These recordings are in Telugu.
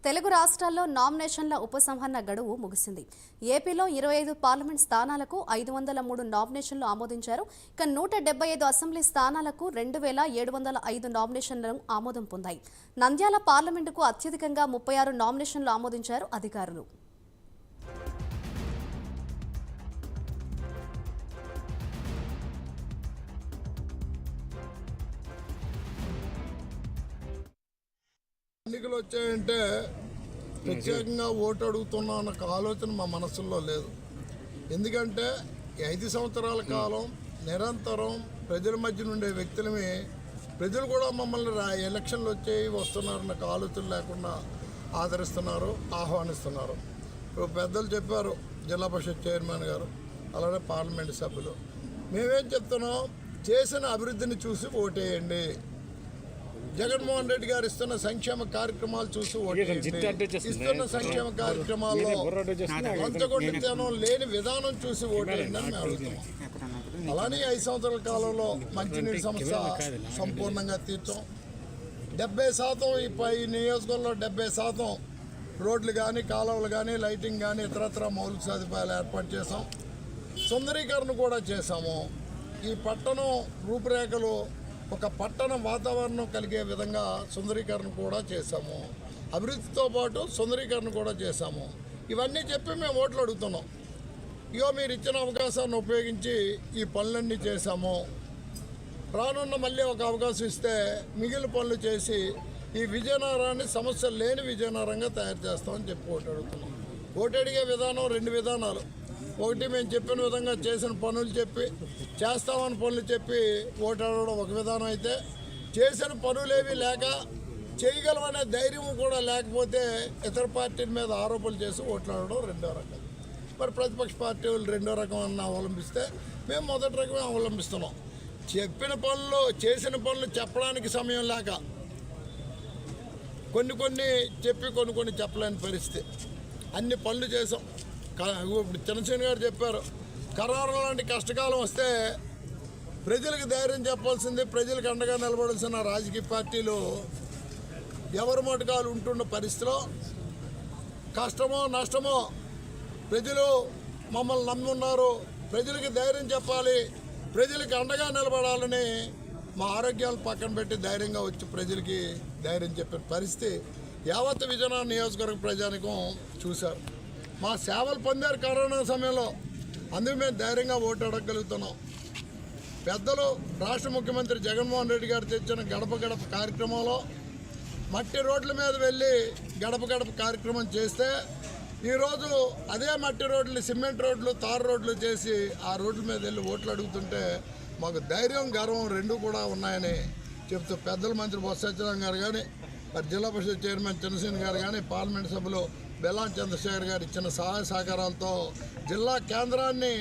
తెలుగు రాష్ట్రాల్లో నామినేషన్ల ఉపసంహరణ గడువు ముగిసింది. ఏపీలో 25 పార్లమెంట్ స్థానాలకు 503 నామినేషన్లు ఆమోదించారు. ఇక 175 అసెంబ్లీ స్థానాలకు 2705 నామినేషన్లను ఆమోదం పొందాయి. నంద్యాల పార్లమెంటుకు అత్యధికంగా 36 నామినేషన్లు ఆమోదించారు అధికారులు. ఎన్నికలు వచ్చాయంటే ప్రత్యేకంగా ఓటు అడుగుతున్నా అన్న ఆలోచన మా మనసులో లేదు. ఎందుకంటే 5 సంవత్సరాల కాలం నిరంతరం ప్రజల మధ్య నుండే వ్యక్తులమే ప్రజలు కూడా మమ్మల్ని ఎలక్షన్లు వచ్చాయి వస్తున్నారన్న ఆలోచన లేకుండా ఆదరిస్తున్నారు, ఆహ్వానిస్తున్నారు. ఇప్పుడు పెద్దలు చెప్పారు, జిల్లా పరిషత్ చైర్మన్ గారు, అలాగే పార్లమెంటు సభ్యులు. మేమేం చెప్తున్నాం, చేసిన అభివృద్ధిని చూసి ఓటేయండి. జగన్మోహన్ రెడ్డి గారు ఇస్తున్న సంక్షేమ కార్యక్రమాలు చూసి ఓటేయండి. ఇస్తున్న సంక్షేమ కార్యక్రమాల్లో లంచగొండితనం లేని విధానం చూసి ఓటేయండి అని మేము అడుగుతున్నాం. అలానే 5 సంవత్సరాల కాలంలో మంచినీటి సమస్య సంపూర్ణంగా తీర్చాం. 70% ఈ నియోజకవర్గంలో 70% రోడ్లు కానీ, కాలువలు కానీ, లైటింగ్ కానీ, ఇతరత్ర మౌలిక సదుపాయాలు ఏర్పాటు చేసాం. సుందరీకరణ కూడా చేశాము. ఈ పట్టణం రూపురేఖలు ఒక పట్టణ వాతావరణం కలిగే విధంగా సుందరీకరణ కూడా చేశాము. అభివృద్ధితో పాటు సుందరీకరణ కూడా చేశాము. ఇవన్నీ చెప్పి మేము ఓట్లు అడుగుతున్నాం. ఇగో మీరు ఇచ్చిన అవకాశాన్ని ఉపయోగించి ఈ పనులన్నీ చేశాము. రానున్న మళ్ళీ ఒక అవకాశం ఇస్తే మిగిలిన పనులు చేసి ఈ విజయనగరాన్ని సమస్యలు లేని విజయనగరంగా తయారు చేస్తామని చెప్పి ఓటు అడుగుతున్నాం. ఓటు అడిగే విధానం 2 విధానాలు. ఒకటి, మేము చెప్పిన విధంగా చేసిన పనులు చెప్పి చేస్తామని పనులు చెప్పి ఓటాడడం ఒక విధానం అయితే, చేసిన పనులేవి లేక చేయగలమనే ధైర్యం కూడా లేకపోతే ఇతర పార్టీల మీద ఆరోపణలు చేసి ఓట్లాడడం రెండో రకం. మరి ప్రతిపక్ష పార్టీ వాళ్ళు రెండో రకం అన్న అవలంబిస్తే మేము మొదటి రకమే అవలంబిస్తున్నాం. చెప్పిన పనులు, చేసిన పనులు చెప్పడానికి సమయం లేక కొన్ని చెప్పి కొన్ని చెప్పలేని పరిస్థితి. అన్ని పనులు చేసాం. ఇప్పుడు చంద్రశేఖర్ గారు చెప్పారు, కరోనా లాంటి కష్టకాలం వస్తే ప్రజలకు ధైర్యం చెప్పాల్సింది, ప్రజలకు అండగా నిలబడాల్సిన రాజకీయ పార్టీలు ఎవరి మటుకాలు ఉంటున్న పరిస్థితిలో కష్టమో నష్టమో ప్రజలు మమ్మల్ని నమ్మున్నారు, ప్రజలకు ధైర్యం చెప్పాలి, ప్రజలకు అండగా నిలబడాలని మా ఆరోగ్యాలు పక్కన పెట్టి ధైర్యంగా వచ్చి ప్రజలకి ధైర్యం చెప్పిన పరిస్థితి యావత్ విజయనగరం నియోజకవర్గ ప్రజానికం చూశారు. మా సేవలు పొందారు కరోనా సమయంలో. అందుకు మేము ధైర్యంగా ఓటు అడగగలుగుతున్నాం. పెద్దలు రాష్ట్ర ముఖ్యమంత్రి జగన్మోహన్ రెడ్డి గారు తెచ్చిన గడప గడప కార్యక్రమంలో మట్టి రోడ్ల మీద వెళ్ళి గడప గడప కార్యక్రమం చేస్తే ఈరోజు అదే మట్టి రోడ్లు, సిమెంట్ రోడ్లు, తారు రోడ్లు చేసి ఆ రోడ్ల మీద వెళ్ళి ఓట్లు అడుగుతుంటే మాకు ధైర్యం, గర్వం రెండూ కూడా ఉన్నాయని చెప్తూ పెద్దల మంత్రి బొత్స సత్యనారాయణ గారు కానీ, మరి జిల్లా పరిషత్ చైర్మన్ చంద్రశేఖర్ గారు కానీ, పార్లమెంట్ సభ్యులు బెల్లాన చంద్రశేఖర్ గారు ఇచ్చిన సహాయ సహకారాలతో జిల్లా కేంద్రాన్ని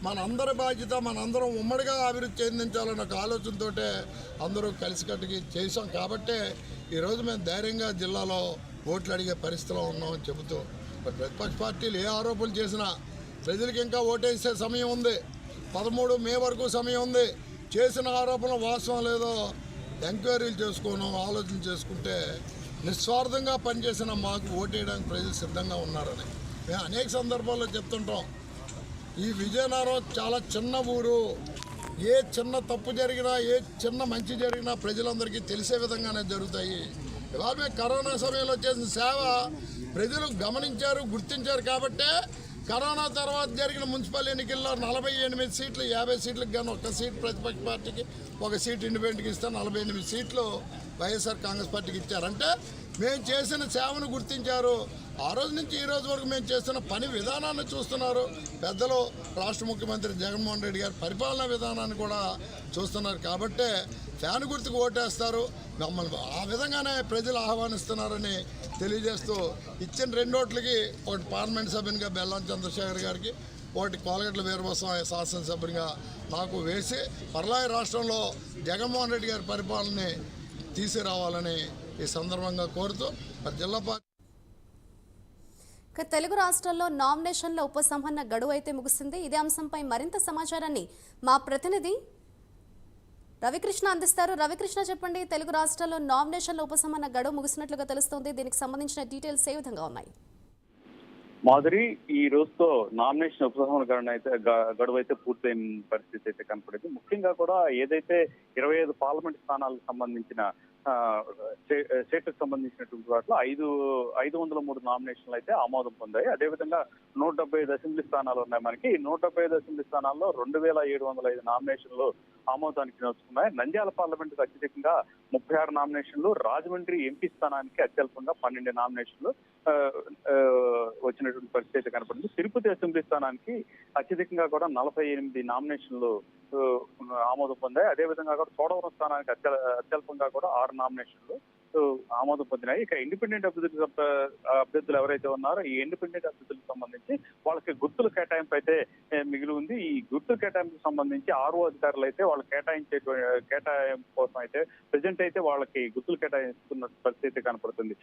మనందరి బాధ్యత, మనందరం ఉమ్మడిగా అభివృద్ధి చెందించాలన్న ఒక ఆలోచనతో అందరూ కలిసికట్టుకి చేసాం. కాబట్టే ఈరోజు మేము ధైర్యంగా జిల్లాలో ఓట్లు అడిగే పరిస్థితిలో ఉన్నామని చెబుతూ, ప్రతిపక్ష పార్టీలు ఏ ఆరోపణలు చేసినా ప్రజలకు ఇంకా ఓటేసే సమయం ఉంది. 13 మే వరకు సమయం ఉంది. చేసిన ఆరోపణలు వాస్తవం లేదో ఎంక్వైరీలు చేసుకోవడం, ఆలోచన చేసుకుంటే నిస్వార్థంగా పనిచేసిన మాకు ఓటేయడానికి ప్రజలు సిద్ధంగా ఉన్నారని మేము అనేక సందర్భాల్లో చెప్తుంటాం. ఈ విజయనగరం చాలా చిన్న ఊరు. ఏ చిన్న తప్పు జరిగినా, ఏ చిన్న మంచి జరిగినా ప్రజలందరికీ తెలిసే విధంగానే జరుగుతాయి. ఇవాళ మేము కరోనా సమయంలో చేసిన సేవ ప్రజలు గమనించారు, గుర్తించారు. కాబట్టే కరోనా తర్వాత జరిగిన మున్సిపల్ ఎన్నికల్లో 48 సీట్లు, 50 సీట్లకు కానీ 1 సీట్ ప్రతిపక్ష పార్టీకి, 1 సీట్ ఇండిపెండెంట్కి ఇస్తే 48 సీట్లు వైఎస్ఆర్ కాంగ్రెస్ పార్టీకి ఇచ్చారంటే మేము చేసిన సేవను గుర్తించారు. ఆ రోజు నుంచి ఈ రోజు వరకు మేము చేస్తున్న పని విధానాన్ని చూస్తున్నారు. పెద్దలు రాష్ట్ర ముఖ్యమంత్రి జగన్మోహన్ రెడ్డి గారి పరిపాలనా విధానాన్ని కూడా చూస్తున్నారు. కాబట్టే ఫ్యాన్ గుర్తుకు ఓటేస్తారు. మమ్మల్ని ఆ విధంగానే ప్రజలు ఆహ్వానిస్తున్నారని తెలియజేస్తూ, ఇచ్చిన 2 ఓట్లకి ఒకటి పార్లమెంట్ సభ్యునిగా బెల్లాన చంద్రశేఖర్ గారికి, ఒకటి కోలగట్ల వీరభద్రం శాసనసభ్యునిగా నాకు వేసి పర్లాయ రాష్ట్రంలో జగన్మోహన్ రెడ్డి గారి పరిపాలనని తీసుకురావాలని ఈ సందర్భంగా కోరుతూ జిల్లా పార్టీ. తెలుగు రాష్ట్రాల్లో నామినేషన్ల ఉపసంహరణ గడువు అయితే ముగిసింది. ఇదే అంశంపై మరింత సమాచారాన్ని మా ప్రతినిధి రవికృష్ణ అందిస్తారు. రవికృష్ణ చెప్పండి, తెలుగు రాష్ట్రాల్లో నామినేషన్ల ఉపసంహరణ గడువు ముగిసినట్లుగా తెలుస్తోంది. దీనికి సంబంధించిన డీటెయిల్స్ ఏ విధంగా ఉన్నాయి? మాధురి, ఈ రోజుతో నామినేషన్ ఉపసంహరణ గడువు అయితే పూర్తయిన పరిస్థితి అయితే కనపడింది. ముఖ్యంగా కూడా ఏదైతే 25 పార్లమెంట్ స్థానాలకు సంబంధించిన స్టేట్కు సంబంధించినటువంటి వాటిలో 503 నామినేషన్లు అయితే ఆమోదం పొందాయి. అదేవిధంగా 175 అసెంబ్లీ స్థానాలు ఉన్నాయి. మనకి 175 అసెంబ్లీ స్థానాల్లో 2705 నామినేషన్లు ఆమోదానికి నోచుకున్నాయి. నంద్యాల పార్లమెంటుకు అత్యధికంగా 36 నామినేషన్లు, రాజమండ్రి ఎంపీ స్థానానికి అత్యల్పంగా 12 నామినేషన్లు వచ్చినటువంటి పరిస్థితి కనపడింది. తిరుపతి అసెంబ్లీ స్థానానికి అత్యధికంగా కూడా 48 నామినేషన్లు ఆమోదం పొందాయి. అదేవిధంగా కూడా చోడవరం స్థానానికి అత్యల్పంగా కూడా 6 నామినేషన్లు ఆమోదం పొందినాయి. ఇక ఇండిపెండెంట్ అభ్యర్థులు ఎవరైతే ఉన్నారో ఈ ఇండిపెండెంట్ అభ్యర్థులకు సంబంధించి వాళ్ళకి గుర్తుల కేటాయింపు అయితే మిగిలి ఉంది. ఈ గుర్తుల కేటాయింపుకు సంబంధించి ఆర్ఓ అధికారులు అయితే వాళ్ళు కేటాయింపు కోసం అయితే ప్రెజెంట్ అయితే వాళ్ళకి గుర్తులు కేటాయిస్తున్న పరిస్థితి కనపడుతుంది.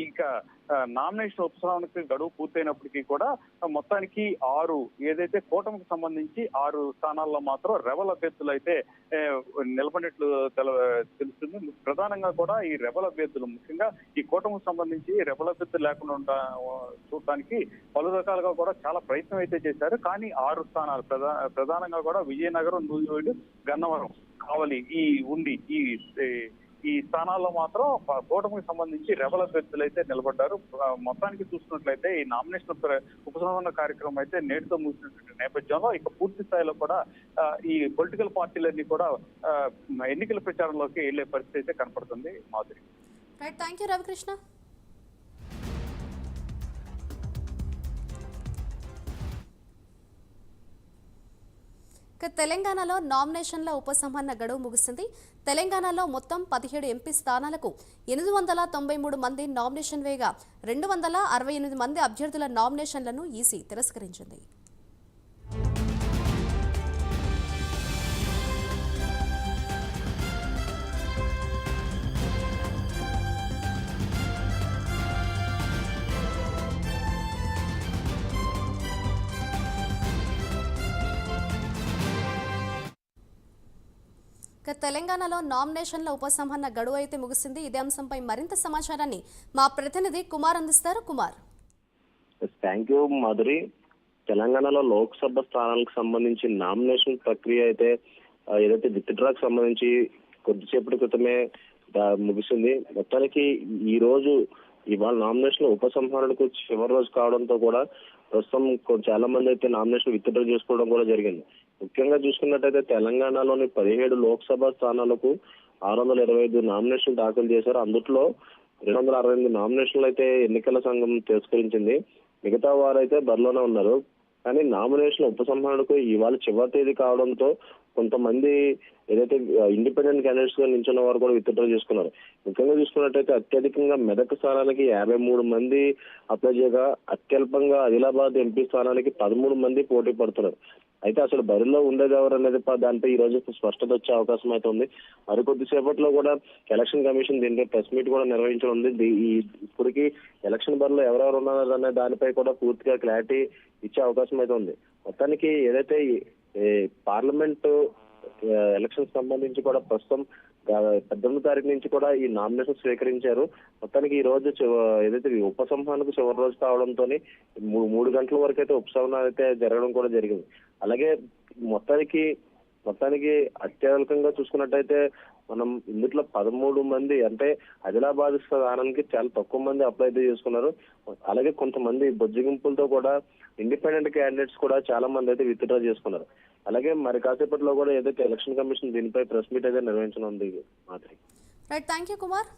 ఇక నామినేషన్ ఉపసంహరణకి గడువు పూర్తయినప్పటికీ కూడా మొత్తానికి 6 ఏదైతే కూటమికి సంబంధించి 6 స్థానాల్లో మాత్రం రెబల్ అభ్యర్థులు అయితే నిలబడినట్లు తెలుస్తుంది. ప్రధానంగా కూడా ఈ రెబల్ అభ్యర్థులు ముఖ్యంగా ఈ కూటమికి సంబంధించి రెబల్ అభ్యర్థులు లేకుండా చూడటానికి పలు రకాలుగా కూడా చాలా ప్రయత్నం అయితే చేశారు. కానీ 6 స్థానాలు ప్రధానంగా కూడా విజయనగరం, నూజివీడు, గన్నవరం, కావలి ఈ స్థానాల్లో మాత్రం కూటమికి సంబంధించి రెబల్ అభ్యర్థులు అయితే నిలబడ్డారు. మొత్తానికి చూసుకున్నట్లయితే ఈ నామినేషన్ ఉపసంహరణ కార్యక్రమం అయితే నేటితో ముగిసినటువంటి నేపథ్యంలో ఇక పూర్తి స్థాయిలో కూడా ఈ పొలిటికల్ పార్టీలన్నీ కూడా ఎన్నికల ప్రచారంలోకి వెళ్లే పరిస్థితి అయితే కనపడుతుంది. Madhuri, thank you Ravikrishna. తెలంగాణలో నామినేషన్ల ఉపసంహరణ గడువు ముగిసింది. తెలంగాణలో మొత్తం 17 ఎంపీ స్థానాలకు 893 మంది నామినేషన్ వేయగా 268 మంది అభ్యర్థుల నామినేషన్లను ఈసీ తిరస్కరించింది. తెలంగాణలో నామినేషన్ల ఉపసంహరణ గడువు అయితే ముగిసింది. ఇదే అంశంపై మరింత సమాచారాన్ని మా ప్రతినిధి కుమార్ అందిస్తారు. Kumar, thank you Madhuri. తెలంగాణలో లోక్సభ స్థానాలకు సంబంధించి నామినేషన్ ప్రక్రియ అయితే ఏదైతే విత్డ్రాకు సంబంధించి కొద్దిసేపటి క్రితమే ముగిసింది. మొత్తానికి ఈ రోజు ఇవాళ నామినేషన్ ఉపసంహరణకు చివరి రోజు కావడంతో కూడా ప్రస్తుతం చాలా మంది అయితే నామినేషన్ విత్డ్రా చేసుకోవడం కూడా జరిగింది. ముఖ్యంగా చూసుకున్నట్టయితే తెలంగాణలోని 17 లోక్సభ స్థానాలకు 625 నామినేషన్లు దాఖలు చేశారు. అందులో 268 నామినేషన్లు అయితే ఎన్నికల సంఘం తిరస్కరించింది. మిగతా వారైతే బరిలోనే ఉన్నారు. కానీ నామినేషన్ ఉపసంహరణకు ఇవాళ చివరి తేదీ కావడంతో కొంతమంది ఏదైతే ఇండిపెండెంట్ క్యాండిడేట్స్ గా నిల్చున్న వారు కూడా విత్డ్రా చేసుకున్నారు. ముఖ్యంగా చూసుకున్నట్టయితే అత్యధికంగా మెదక్ స్థానానికి 53 మంది అప్లై చేయగా అత్యల్పంగా ఆదిలాబాద్ ఎంపీ స్థానానికి 13 మంది పోటీ పడుతున్నారు. అయితే అసలు బరిలో ఉండేది ఎవరు అనేది దానిపై ఈ రోజు స్పష్టత వచ్చే అవకాశం అయితే ఉంది. మరికొద్దిసేపట్లో కూడా ఎలక్షన్ కమిషన్ దీనిపై ప్రెస్ మీట్ కూడా నిర్వహించనుంది. ఇప్పటికీ ఎలక్షన్ బరిలో ఎవరెవరు ఉన్నారు అనే దానిపై కూడా పూర్తిగా క్లారిటీ ఇచ్చే అవకాశం అయితే ఉంది. మొత్తానికి ఏదైతే పార్లమెంటు ఎలక్షన్ సంబంధించి కూడా ప్రస్తుతం 18వ తారీఖు నుంచి కూడా ఈ నామినేషన్ స్వీకరించారు. మొత్తానికి ఈ రోజు ఏదైతే ఉపసంహరణకు చివరి రోజు కావడంతో 3 గంటల వరకు అయితే ఉపసంహరణ అయితే జరగడం కూడా జరిగింది. అలాగే మొత్తానికి అత్యధికంగా చూసుకున్నట్టయితే మనం ఇందులో 13 మంది అంటే ఆదిలాబాద్ స్థానానికి చాలా తక్కువ మంది అప్లై చేసుకున్నారు. అలాగే కొంతమంది బొజ్జగింపులతో కూడా ఇండిపెండెంట్ క్యాండిడేట్స్ కూడా చాలా మంది అయితే విత్డ్రా చేసుకున్నారు. అలాగే మరి కాసేపట్లో కూడా ఏదైతే ఎలక్షన్ కమిషన్ దీనిపై ప్రెస్ మీట్ అయితే నిర్వహించనుంది. మాత్రం థ్యాంక్ యూ కుమార్.